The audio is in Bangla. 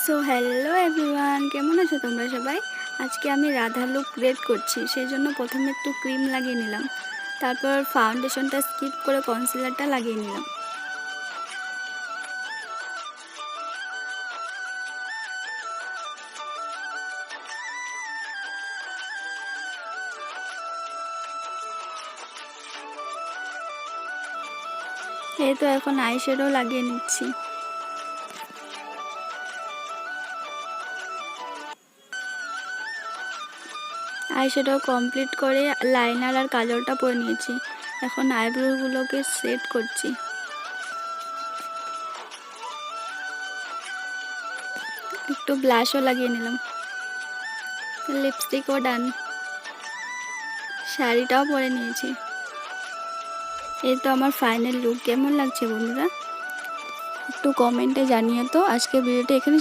সো হ্যালো এভরিওয়ান, কেমন আছো তোমরা সবাই? আজকে আমি রাধা লুক ক্রিয়েট করছি, সেই জন্য প্রথমে একটু ক্রিম লাগিয়ে নিলাম, তারপর ফাউন্ডেশনটা স্কিপ করে কনসিলারটা লাগিয়ে নিলাম। এই তো এখন আইশ্যাডো লাগিয়ে নিচ্ছি। আইশ্যাডো কমপ্লিট করে লাইনার আর কাজলটা পরে নিয়েছি। এখন আইব্রোগুলোকে সেট করছি। একটু ব্লাশও লাগিয়ে নিলাম, লিপস্টিকও ডান, শাড়িটাও পরে নিয়েছি। এই তো আমার ফাইনাল লুক। কেমন লাগছে বন্ধুরা? একটু কমেন্টে জানিয়ে তো। আজকে ভিডিওটা এখানে